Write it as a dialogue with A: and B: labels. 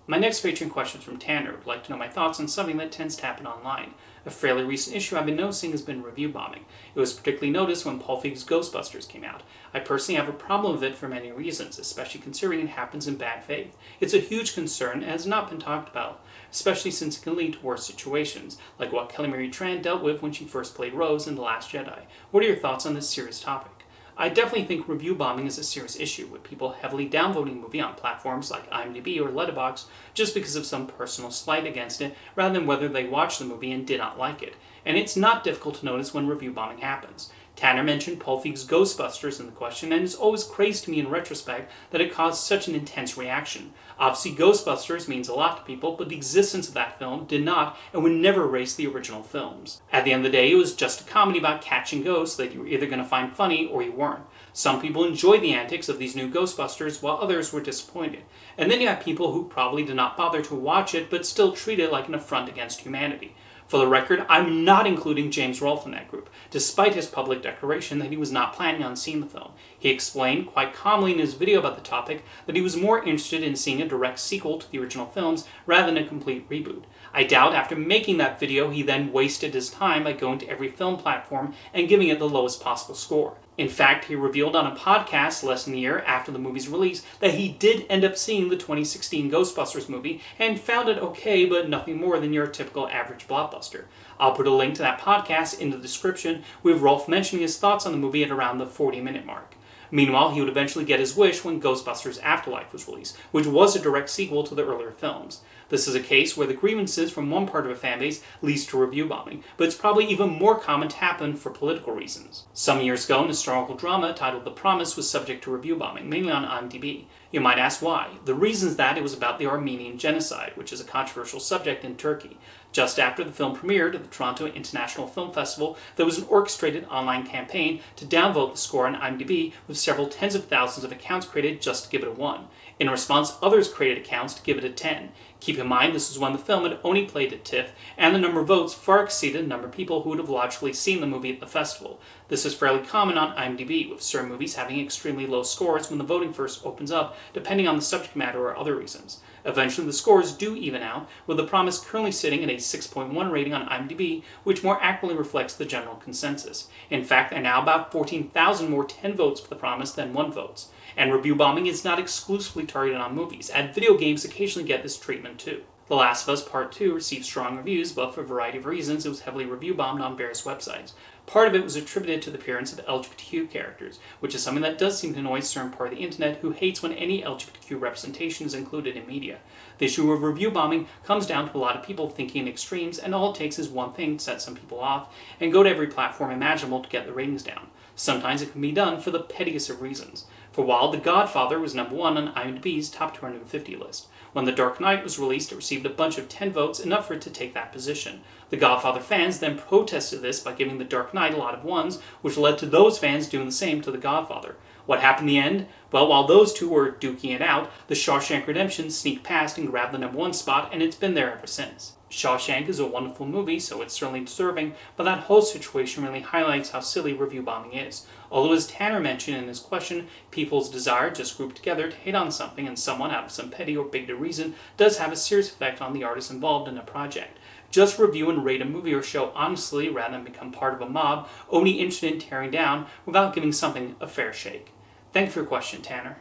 A: My next patron question is from Tanner, who would like to know my thoughts on something that tends to happen online. A fairly recent issue I've been noticing has been review bombing. It was particularly noticed when Paul Feig's Ghostbusters came out. I personally have a problem with it for many reasons, especially considering it happens in bad faith. It's a huge concern and has not been talked about, especially since it can lead to worse situations, like what Kelly Marie Tran dealt with when she first played Rose in The Last Jedi. What are your thoughts on this serious topic? I definitely think review bombing is a serious issue, with people heavily downvoting a movie on platforms like IMDb or Letterboxd just because of some personal slight against it, rather than whether they watched the movie and did not like it. And it's not difficult to notice when review bombing happens. Tanner mentioned Paul Feig's Ghostbusters in the question, and it's always crazy to me in retrospect that it caused such an intense reaction. Obviously, Ghostbusters means a lot to people, but the existence of that film did not and would never erase the original films. At the end of the day, it was just a comedy about catching ghosts that you were either going to find funny or you weren't. Some people enjoyed the antics of these new Ghostbusters, while others were disappointed. And then you have people who probably did not bother to watch it, but still treat it like an affront against humanity. For the record, I'm not including James Rolfe in that group, despite his public declaration that he was not planning on seeing the film. He explained quite calmly in his video about the topic that he was more interested in seeing a direct sequel to the original films rather than a complete reboot. I doubt after making that video he then wasted his time by going to every film platform and giving it the lowest possible score. In fact, he revealed on a podcast less than a year after the movie's release that he did end up seeing the 2016 Ghostbusters movie and found it okay, but nothing more than your typical average blockbuster. I'll put a link to that podcast in the description, with Rolfe mentioning his thoughts on the movie at around the 40-minute mark. Meanwhile, he would eventually get his wish when Ghostbusters Afterlife was released, which was a direct sequel to the earlier films. This is a case where the grievances from one part of a fanbase leads to review bombing, but it's probably even more common to happen for political reasons. Some years ago, an historical drama titled The Promise was subject to review bombing, mainly on IMDb. You might ask why. The reason is that it was about the Armenian genocide, which is a controversial subject in Turkey. Just after the film premiered at the Toronto International Film Festival, there was an orchestrated online campaign to downvote the score on IMDb, with several tens of thousands of accounts created just to give it a 1. In response, others created accounts to give it a 10. Keep in mind, this was when the film had only played at TIFF, and the number of votes far exceeded the number of people who would have logically seen the movie at the festival. This is fairly common on IMDb, with certain movies having extremely low scores when the voting first opens up, depending on the subject matter or other reasons. Eventually, the scores do even out, with The Promise currently sitting at a 6.1 rating on IMDb, which more accurately reflects the general consensus. In fact, there are now about 14,000 more 10 votes for The Promise than 1 votes. And review bombing is not exclusively targeted on movies, and video games occasionally get this treatment too. The Last of Us Part 2 received strong reviews, but for a variety of reasons it was heavily review bombed on various websites. Part of it was attributed to the appearance of LGBTQ characters, which is something that does seem to annoy a certain part of the internet who hates when any LGBTQ representation is included in media. The issue of review bombing comes down to a lot of people thinking in extremes, and all it takes is one thing to set some people off, and go to every platform imaginable to get the ratings down. Sometimes it can be done for the pettiest of reasons. For a while, The Godfather was number 1 on IMDb's top 250 list. When The Dark Knight was released, it received a bunch of 10 votes, enough for it to take that position. The Godfather fans then protested this by giving The Dark Knight a lot of 1s, which led to those fans doing the same to The Godfather. What happened in the end? Well, while those two were duking it out, The Shawshank Redemption sneaked past and grabbed the number 1 spot, and it's been there ever since. Shawshank is a wonderful movie, so it's certainly deserving, but that whole situation really highlights how silly review bombing is. Although, as Tanner mentioned in his question, people's desire to just group together to hate on something and someone out of some petty or bigoted reason does have a serious effect on the artists involved in a project. Just review and rate a movie or show honestly rather than become part of a mob only interested in tearing down without giving something a fair shake. Thanks for your question, Tanner.